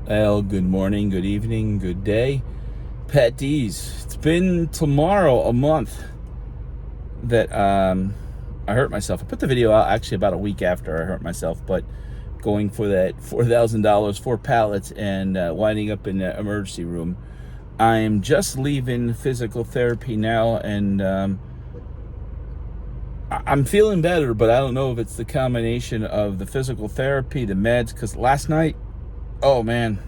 Well, good morning, good evening, good day. Patdees. It's been tomorrow a month that I hurt myself. I put the video out actually about a week after I hurt myself, but going for that $4,000 for pallets and winding up in the emergency room. I'm just leaving physical therapy now, and I'm feeling better, but I don't know if it's the combination of the physical therapy, the meds, because last night, oh man,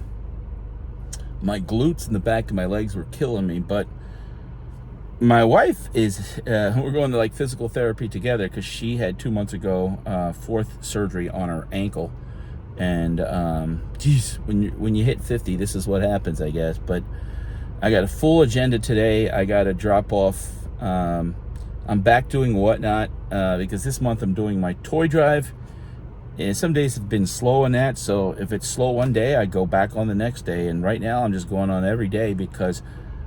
my glutes and the back of my legs were killing me. But my wife is we're going to like physical therapy together because she had 2 months ago fourth surgery on her ankle. And geez, when you hit 50, this is what happens, I guess. But I got a full agenda today. I got to drop off. I'm back doing whatnot because this month I'm doing my toy drive. And some days have been slow in that, so if it's slow one day, I go back on the next day. And right now, I'm just going on every day because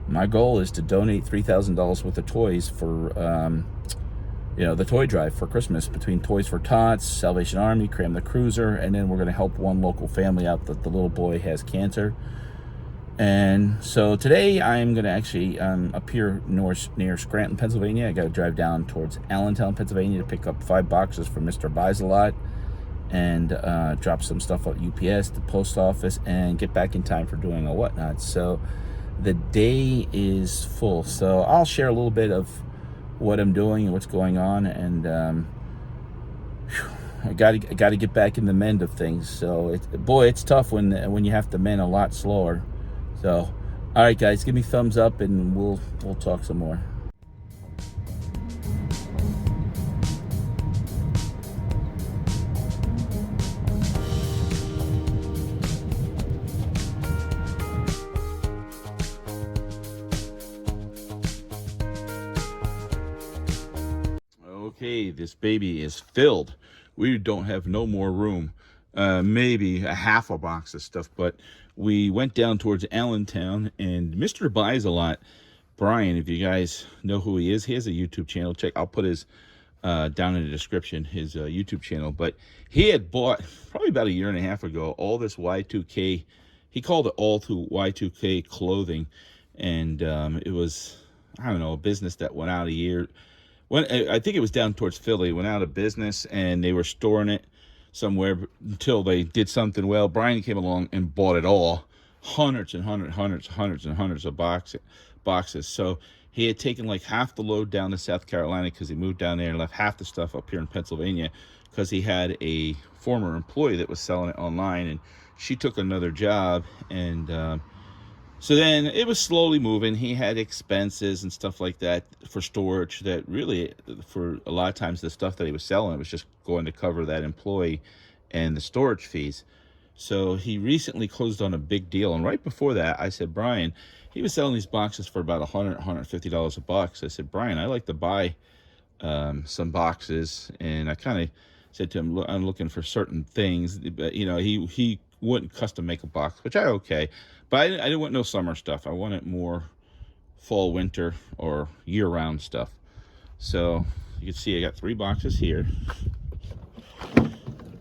my goal is to donate $3,000 worth of toys for, the toy drive for Christmas between Toys for Tots, Salvation Army, Cram the Cruiser, and then we're going to help one local family out that the little boy has cancer. And so today, I'm going to actually up here near Scranton, Pennsylvania. I got to drive down towards Allentown, Pennsylvania to pick up 5 boxes from Mr. Buys a Lot, and drop some stuff at UPS, the post office, and get back in time for doing a whatnot. So the day is full. So I'll share a little bit of what I'm doing and what's going on, and I got to get back in the mend of things. So it's tough when you have to mend a lot slower. So all right, guys, give me thumbs up, and we'll talk some more. Okay, this baby is filled. We don't have no more room. Maybe a half a box of stuff, but we went down towards Allentown, and Mr. Buys a Lot, Brian, if you guys know who he has a YouTube channel. I'll put his down in the description, his YouTube channel. But he had bought probably about a year and a half ago all this Y2K. He called it all to Y2K clothing, and it was, I don't know, a business that went out a year. I think it was down towards Philly, went out of business, and they were storing it somewhere until they did something well. Brian came along and bought it all, hundreds and hundreds of boxes. So he had taken like half the load down to South Carolina because he moved down there, and left half the stuff up here in Pennsylvania because he had a former employee that was selling it online, and she took another job, and so then it was slowly moving. He had expenses and stuff like that for storage that really, for a lot of times, the stuff that he was selling was just going to cover that employee and the storage fees. So he recently closed on a big deal. And right before that, I said, Brian, he was selling these boxes for about $150 a box. I said, Brian, I like to buy some boxes. And I kind of said to him, look, I'm looking for certain things. But, he wouldn't custom make a box, which okay. But I didn't want no summer stuff. I wanted more fall, winter, or year-round stuff. So you can see I got 3 boxes here.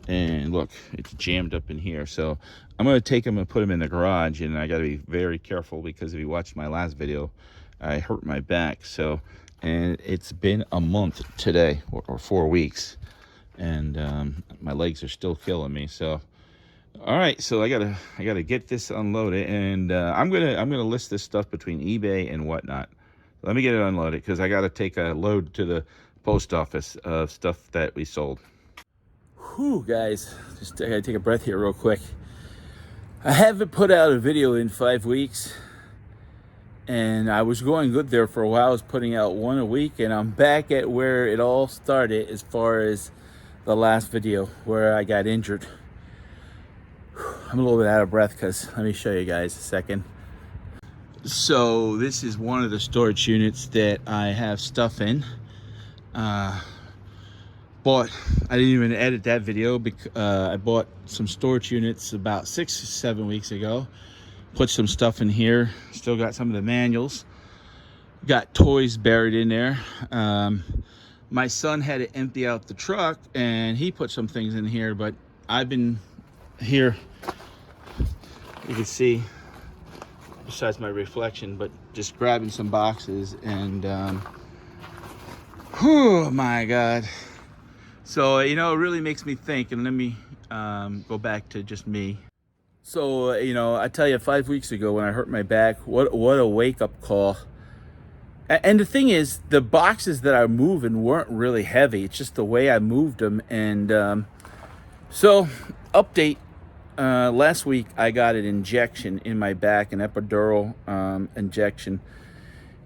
And look, it's jammed up in here. So I'm going to take them and put them in the garage. And I got to be very careful because if you watched my last video, I hurt my back. So, and it's been a month today, or 4 weeks. And my legs are still killing me. So all right, so I gotta get this unloaded, and I'm gonna list this stuff between eBay and whatnot. Let me get it unloaded because I gotta take a load to the post office of stuff that we sold. Whew, guys, I gotta take a breath here real quick. I haven't put out a video in 5 weeks, and I was going good there for a while. I was putting out 1 a week, and I'm back at where it all started as far as the last video where I got injured. I'm a little bit out of breath because let me show you guys a second. So this is one of the storage units that I have stuff in. I didn't even edit that video because I bought some storage units about 6 or 7 weeks ago. Put some stuff in here. Still got some of the manuals. Got toys buried in there. My son had to empty out the truck, and he put some things in here, but I've been here You can see, besides my reflection, but just grabbing some boxes and, oh my God. So, you know, it really makes me think, and let me go back to just me. So, you know, I tell you, 5 weeks ago when I hurt my back, what a wake-up call. And the thing is, the boxes that I'm moving weren't really heavy. It's just the way I moved them. And so, update, last week I got an injection in my back, an epidural injection.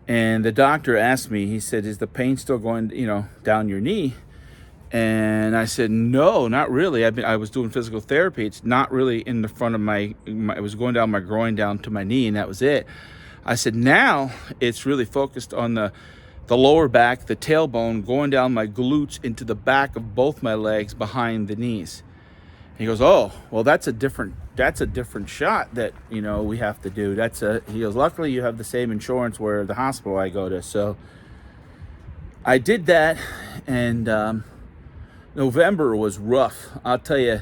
And the doctor asked me, he said, is the pain still going, you know, down your knee? And I said, no, not really. I was doing physical therapy. It's not really in the front of my, it was going down my groin down to my knee, and that was it. I said, now it's really focused on the lower back, the tailbone, going down my glutes into the back of both my legs behind the knees. And he goes, oh, well, that's a different shot that, you know, we have to do. He goes, luckily you have the same insurance where the hospital I go to. So I did that, and November was rough. I'll tell you,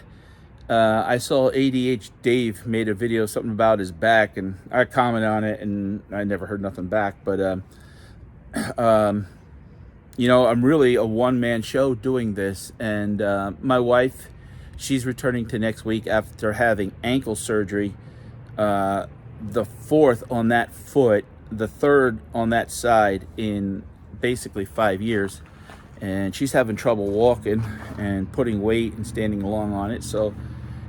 I saw ADH Dave made a video, something about his back, and I commented on it, and I never heard nothing back. But, you know, I'm really a one-man show doing this. And my wife, she's returning to next week after having ankle surgery, the 4th on that foot, the 3rd on that side in basically 5 years. And she's having trouble walking and putting weight and standing long on it. So,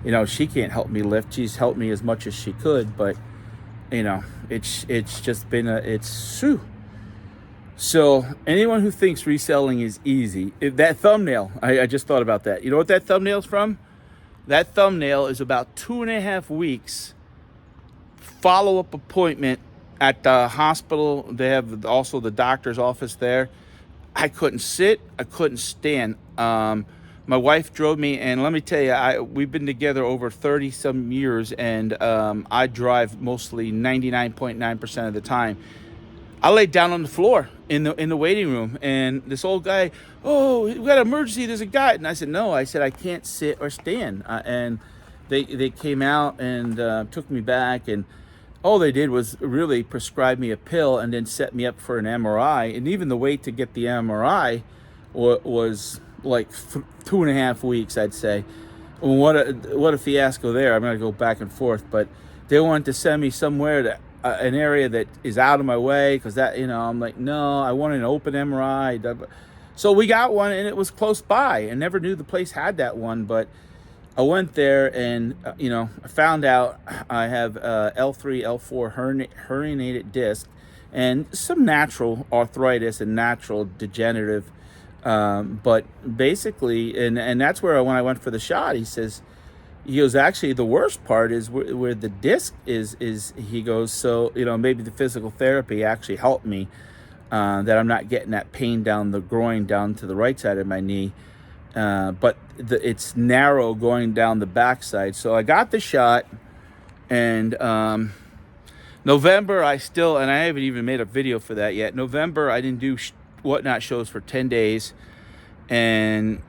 you know, she can't help me lift. She's helped me as much as she could, but, you know, it's just been whew. So anyone who thinks reselling is easy, that thumbnail, I just thought about that. You know what that thumbnail's from? That thumbnail is about 2.5 weeks follow-up appointment at the hospital. They have also the doctor's office there. I couldn't sit. I couldn't stand. My wife drove me, and let me tell you, we've been together over 30-some years, and I drive mostly 99.9% of the time. I laid down on the floor in the waiting room, and this old guy, oh, we got an emergency, there's a guy. And I said, no. I said, I can't sit or stand. And they came out and took me back, and all they did was really prescribe me a pill and then set me up for an MRI. And even the wait to get the MRI was like 2.5 weeks, I'd say. What a fiasco there. I'm going to go back and forth. But they wanted to send me somewhere to an area that is out of my way, because that, you know, I'm like, no, I want an open MRI. So we got one, and it was close by. I never knew the place had that one, but I went there, and, you know, I found out I have L3, L4 herniated disc and some natural arthritis and natural degenerative. But basically, and that's where when I went for the shot, he goes, actually, the worst part is where the disc is, he goes, so, you know, maybe the physical therapy actually helped me, that I'm not getting that pain down the groin, down to the right side of my knee. But it's narrow going down the backside. So I got the shot, and November, and I haven't even made a video for that yet. November, I didn't do whatnot shows for 10 days, and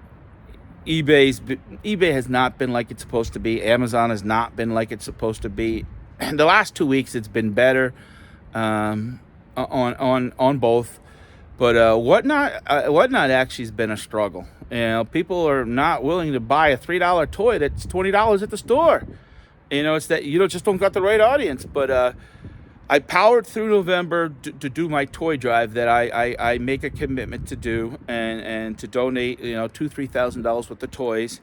eBay has not been like it's supposed to be. Amazon has not been like it's supposed to be. And the last 2 weeks, it's been better on both. But whatnot actually has been a struggle. You know, people are not willing to buy a $3 toy that's $20 at the store. You know, it's that you just don't got the right audience. But I powered through November to do my toy drive that I make a commitment to do, and to donate, you know, $2,000-3,000 worth of toys.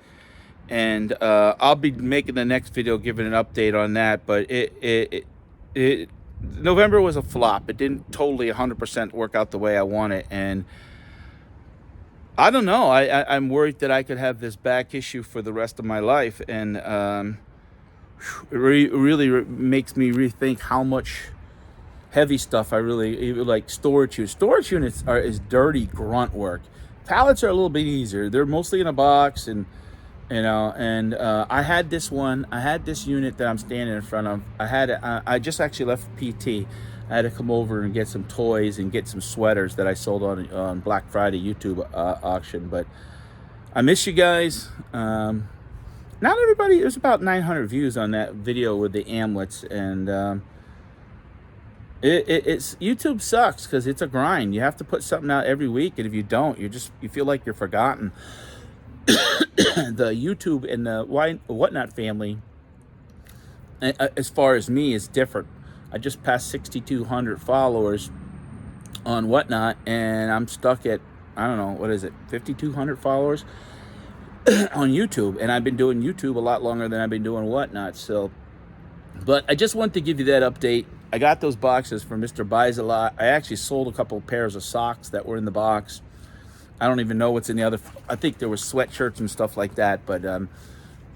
And I'll be making the next video giving an update on that. But November was a flop. It didn't totally 100% work out the way I want it, and I don't know. I'm worried that I could have this back issue for the rest of my life, and it really makes me rethink how much heavy stuff I really like. Storage units is dirty grunt work. Pallets are a little bit easier. They're mostly in a box, and you know. And I had this unit that I'm standing in front of. I just actually left PT. I had to come over and get some toys and get some sweaters that I sold on Black Friday YouTube auction. But I miss you guys. not everybody, there's about 900 views on that video with the amulets, and it's YouTube sucks because it's a grind. You have to put something out every week, and if you don't, you feel like you're forgotten. The YouTube and the whatnot family, as far as me, is different. I just passed 6,200 followers on whatnot, and I'm stuck at, I don't know, what is it, 5,200 followers on YouTube, and I've been doing YouTube a lot longer than I've been doing whatnot. So, but I just wanted to give you that update. I got those boxes from Mr. Buys a Lot. I actually sold a couple pairs of socks that were in the box. I don't even know what's in the other. I think there was sweatshirts and stuff like that, but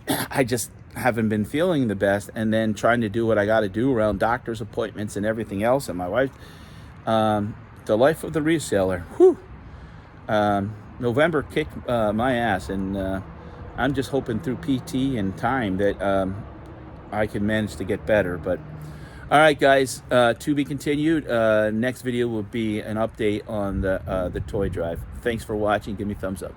I just haven't been feeling the best, and then trying to do what I got to do around doctor's appointments and everything else. And my wife, the life of the reseller. Whew. November kicked my ass, and I'm just hoping through PT and time that I can manage to get better. But all right, guys, to be continued. Next video will be an update on the toy drive. Thanks for watching. Give me a thumbs up.